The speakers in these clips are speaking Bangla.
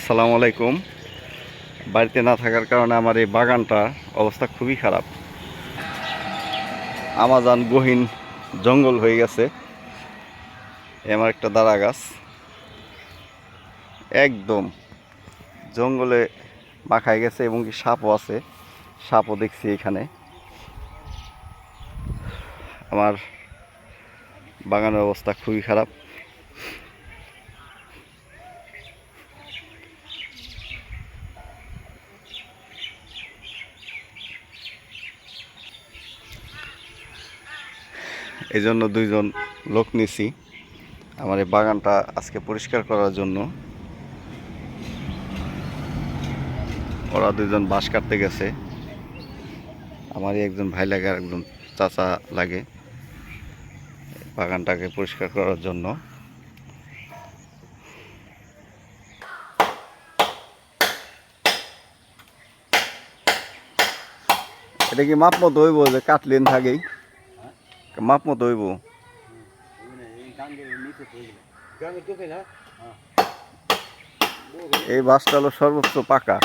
আসসালামু আলাইকুম। বাড়িতে না থাকার কারণে আমার এই বাগানটা অবস্থা খুবই খারাপ। আমাজন গহীন জঙ্গল হয়ে গেছে। আমার একটা দাঁড়া গাছ একদম জঙ্গলে মাখায় গেছে এবং কি সাপও আছে, সাপও দেখছি এখানে। আমার বাগানের অবস্থা খুবই খারাপ। এই জন্য দুইজন লোক নিছি আমার এই বাগানটা আজকে পরিষ্কার করার জন্য। ওরা দুইজন বাঁশ কাটতে গেছে। আমারই একজন ভাই লাগে আর একজন চাচা লাগে বাগানটাকে পরিষ্কার করার জন্য। এটা কি মাপ মতো হইব যে কাটলেন থাকেই মাপ মতো হইব? এই বাসটা হলো সর্বোচ্চ পাকা।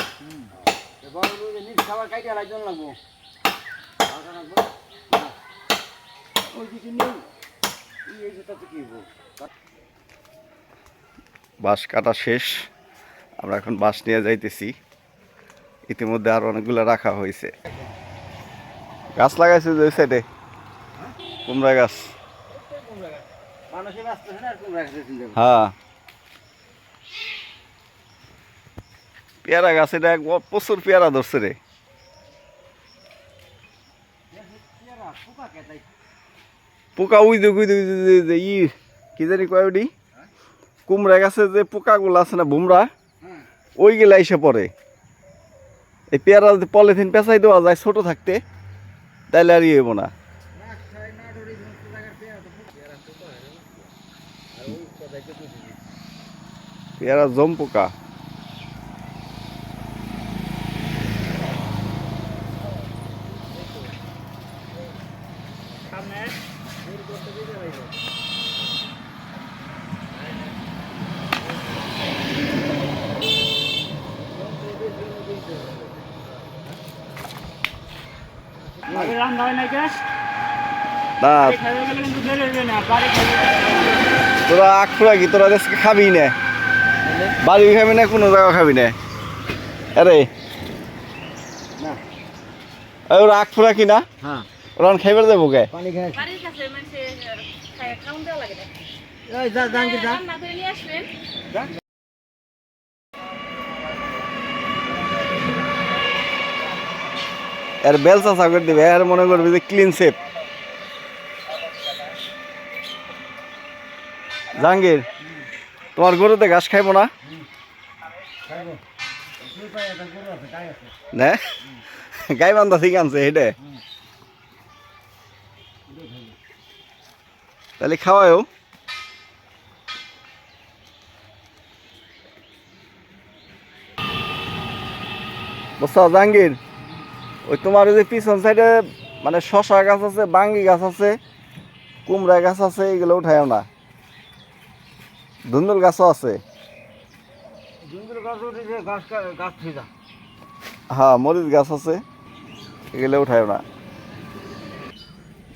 বাঁশ কাটা শেষ, আমরা এখন বাঁশ নিয়ে যাইতেছি। ইতিমধ্যে আর অনেকগুলো রাখা হয়েছে। গাছ লাগাইছে যে সাইডে কুমড়া গাছ। হ্যাঁ, পেয়ারা গাছ, এটা প্রচুর পেয়ারা ধরছে রে। পোকা উই যে কি জানি কয় ওটি কুমড়া গাছে যে পোকাগুলো আছে না ভুমরা, ওইগুলা এসে পড়ে। এই পেয়ারা যদি পলিথিন পেঁচাই দেওয়া যায় ছোট থাকতে, তাইলে আর ইয়ে হইব না। পেয়ারা জম পোকা। তোরা আখ ফুরা কি তোরা দেশকে খাবি না, বাড়ি খাবি না, কোনো জায়গা খাবি না। আরে ওরা আখ ফুরা কি না, ওরা খাইবার যাবো কে? এর বেল চাষা করে দিবে, আর মনে করবি যে ক্লিন সেপ। জাহাঙ্গীর, তোমার গরুতে ঘাস খাইবো না? না, গাই বান্ধা ঠিক আনছে হেঁটে, তাহলে খাওয়াও। বুঝছো জাহাঙ্গীর, ওই তোমার ওই যে পিছন সাইডে মানে শশা গাছ আছে, বাঙ্গি গাছ আছে, কুমড়া গাছ আছে, এগুলো উঠায়ও না। ধুন্দুল গাছও আছে। হ্যাঁ, মরিচ গাছ আছে, এগুলো উঠায়ও না।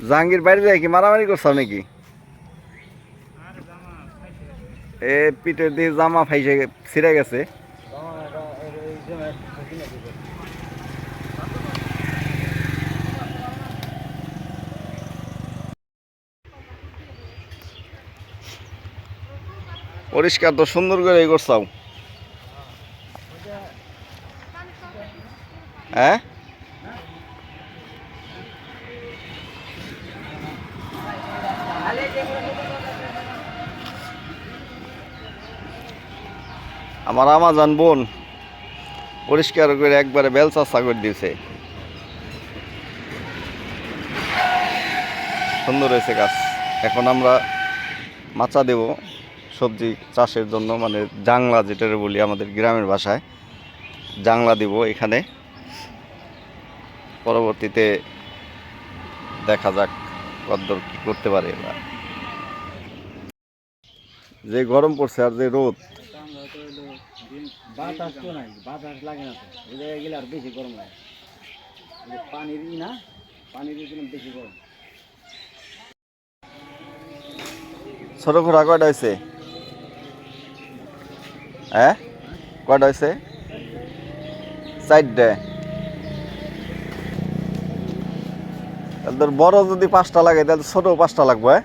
জাহাঙ্গীর বাইরে যায় কি মারামারি করছো নাকি? এ পিঠের দিয়ে জামা ফাইসে ছিঁড়ে গেছে। পরিষ্কার তো সুন্দর করে এই করছাও। হ্যাঁ, আমার আমাজন বোন পরিষ্কার করে একবারে বেল চাষা করে দিয়েছে। সুন্দর হয়েছে গাছ। এখন আমরা মাচা দেব সবজি চাষের জন্য, মানে জাংলা যেটা বলি আমাদের গ্রামের ভাষায়, জাংলা দিব এখানে। পরবর্তীতে দেখা যাক কতদূর কি করতে পারে এরা। যে গরম পড়ছে আর যে রোদ, বাতাস তো নাই, বাতাস লাগে না তো, এই জায়গায় গেলে আর বেশি গরম লাগে। পানির না, পানির জন্য বেশি গরম। ছোট ঘোড়া কয়টা হয়েছে? হ্যাঁ, কয়টা হয়েছে? 4টে। তাহলে তোর বড় যদি 5টা লাগে তাহলে ছোট 5টা লাগবে। হ্যাঁ,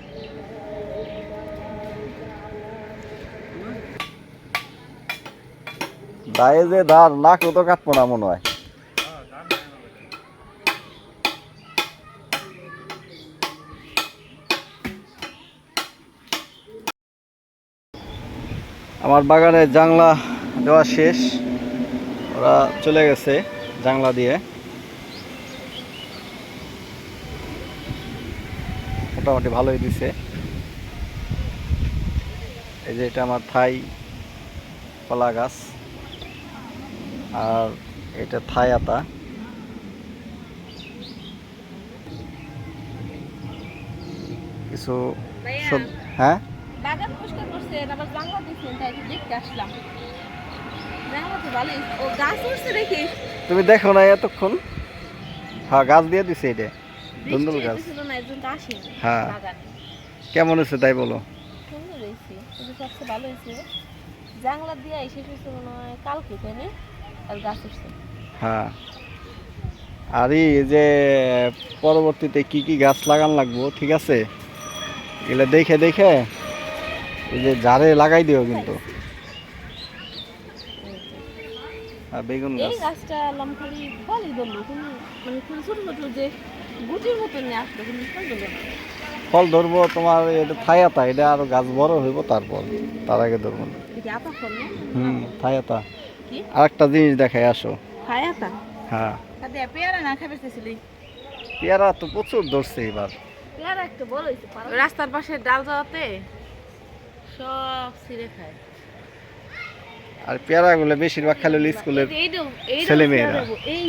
দায়ে যে ধার নাক তো কাটবো না মনে হয়। আমার বাগানে জাংলা দেওয়া শেষ, ওরা চলে গেছে জাংলা দিয়ে। মোটামুটি ভালোই দিছে। এই যে এটা আমার থাই কলা গাছ, আর এটা থাই আতা। কিছু হ্যাঁ, বাগান পরিষ্কার করছেন, আবার জানলা দিচ্ছেন, তাই একটু দেখতে আসলাম। জানলা তো ভালোই, ও গাছ উঠছে দেখি। তুমি দেখো না এতক্ষণ? হ্যাঁ, গাছ দিয়ে দিছে এটা, ধুন্দুল গাছ। ছিল না, একজন আসে হ্যাঁ, বাগানে। কেমন হয়েছে তাই বলো? সুন্দর হয়েছে, কিন্তু সবচেয়ে ভালো হয়েছে জানলা দিয়ে এসে শেষ মনে হয় কালকে, তাই না? আর গাছ উঠছে। হ্যাঁ, আর এই যে পরবর্তীতে কি কি গাছ লাগান লাগবো, ঠিক আছে, এগুলো দেখে দেখে এই যে ঝাড়ে লাগাই দিও কিন্তু। আর বেগুন এই গাছ, গাছটা আলাম খালি ফলই ধরলো, কোনো মানে কোনো ছোট ছোট যে গুটির মতন নিয়ে আসলো, কিন্তু ফল ধরলো না। ফল ধরবো তোমার, এটা থাই আতা, এটা আরো গাছ বড় হইব তারপর, তার আগে ধরবো না। এটা আতা ফল না? থাই আতা। কি আর একটা জিনিস দেখাই আসো। খায় আতা? হ্যাঁ, কাদে পেয়ারা না খাবে চাইছিলি? পেয়ারা তো প্রচুর ধরছে এবার। পেয়ারা একটু বড় হয়েছে, রাস্তার পাশে ডাল যাওয়াতে সব ছিঁড়ে খায়। আর পেয়ারা গুলো বেশিরভাগ খাইলে স্কুলের ছেলে মেয়েরা। এই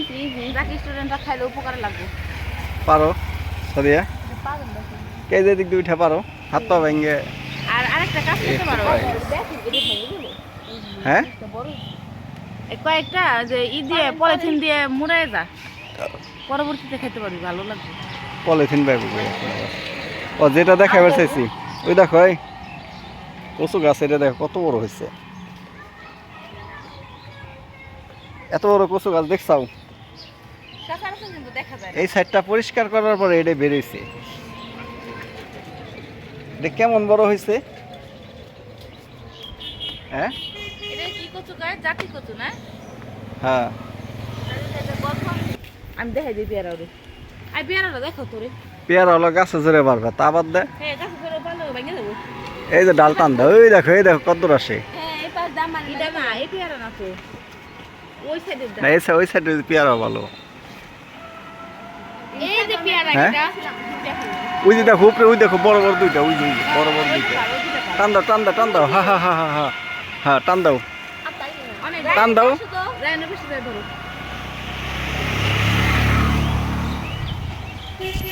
বাকি স্টুডেন্টরা খাইলে উপকারে লাগবে। পারো সাদিয়া, কে যে দিক দিয়ে উঠে পারো, হাত পা ভেঙে। আর আরেকটা কাজ করতে পারো, হ্যাঁ, কয়েকটা যে দিয়ে পলিথিন দিয়ে মুড়াই যা, পরবর্তীতে খেতে পারবি, ভালো লাগবে। পলিথিন ব্যাগ, ও যেটা দেখাবার চাইছি ওই দেখো, এই কচু গাছ, এটা দেখো কত বড় হয়েছে। এত বড় কচু গাছ দেখছাও? দেখা যায় এই সাইডটা পরিষ্কার করার পরে এটা বেরিয়েছে। এটা কেমন বড় হয়েছে? হ্যাঁ, এটা কি কচু গাছ? জাতি কচু না? হ্যাঁ, আমি দেখাই দিই পেয়ারা ওরে। আই পেয়ারাটা দেখো তোরে। পেয়ারা হলো গাছে জোরে পারবে, তা বাদ দে। হ্যাঁ, গাছে ধরে ভালো ভেঙে দেবো। এই যে ডাল টান দাও, এই দেখো কত দূর আসে। হ্যাঁ, এই পাশ দাম মানে এটা না, এই পেয়ারা না তো, ওই সাইডের না, ওই সাইডে পেয়ারা ভালো। এই যে পেয়ারা হ্যাঁ? এটা ওই যে দেখো উপরে, ওই দেখো বড় বড় দুইটা, ওই যে বড় বড় দুইটা। টান দাও, টান দাও, টান দাও, হা হা হা হা হা, হ্যাঁ টান দাও, অনেক টান দাও। রায়নের বেশি যায় ধরো।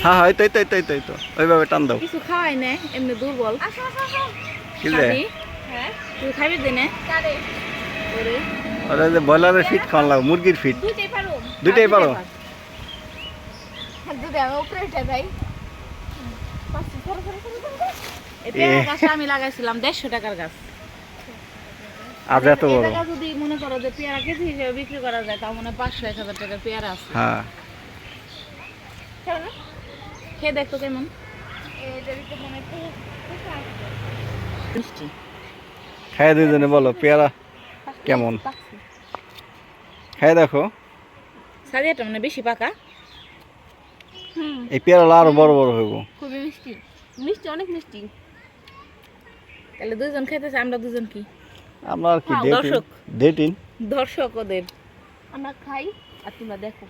হ্যাঁ হ্যাঁ, এই তো ওইভাবে টান দাও। কিছু খাওয়াই না, এমনি দুর্বল। কি যে হ্যাঁ, তুই খাবি দে না? ওরে ওরা যে ব্রয়লারের ফিট খাওয়ান লাগবে, মুরগির ফিট। দুইটাই পারো? দুইটাই পারো? দুইটা আমি উপরে উঠে যাই। এই পেয়ারা গাছটা আমি লাগাইছিলাম 150 টাকার গাছ। আজ এত এই বড়? জায়গা যদি মনে করো যে পেয়ারা কেজি হিসেবে বিক্রি করা যায়, তাও মনে হয় 500-1000 টাকার পেয়ারা আছে। হ্যাঁ, খেয়ে দেখতো কেমন মিষ্টি। খাই দুজনে বলো পেয়ারা কেমন, খাই দেখো। সাদিয়াটা মানে বেশি পাকা। এই পেয়ারা আরো বড় বড় হইব। খুবই মিষ্টি, মিষ্টি অনেক মিষ্টি। তাহলে দুজন খেতেছে, আমরা দুজন কি আমরা আর কি দর্শক, ডেটিং দর্শক ওদের, আমরা খাই আর তোমরা দেখো।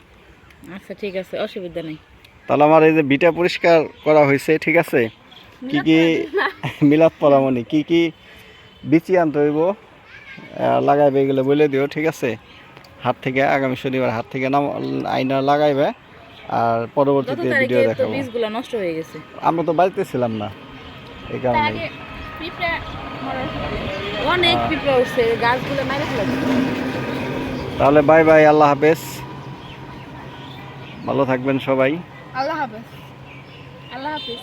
আচ্ছা ঠিক আছে, অসুবিধা নেই। তাহলে আমার এই যে বিটা পরিষ্কার করা হয়েছে, ঠিক আছে, কি কি মিলাদ পরামনি কি কি বিচি আনতে হইব, লাগাইবে এগুলো বলে দিও, ঠিক আছে। হাট থেকে আগামী শনিবার হাট থেকে নাম আইনা লাগাইবে, আর পরবর্তীতে ভিডিও দেখাবো। বীজগুলো নষ্ট হয়ে গেছে, আমরা তো বাড়িতে ছিলাম না, এই কারণে। অনেক পিঁপড়া উঠছে গাছগুলো মারে ফেলা দিচ্ছে। তাহলে বাই বাই, আল্লাহ হাফেজ, ভালো থাকবেন সবাই। আল্লাহ হাফেজ। আল্লাহ হাফেজ।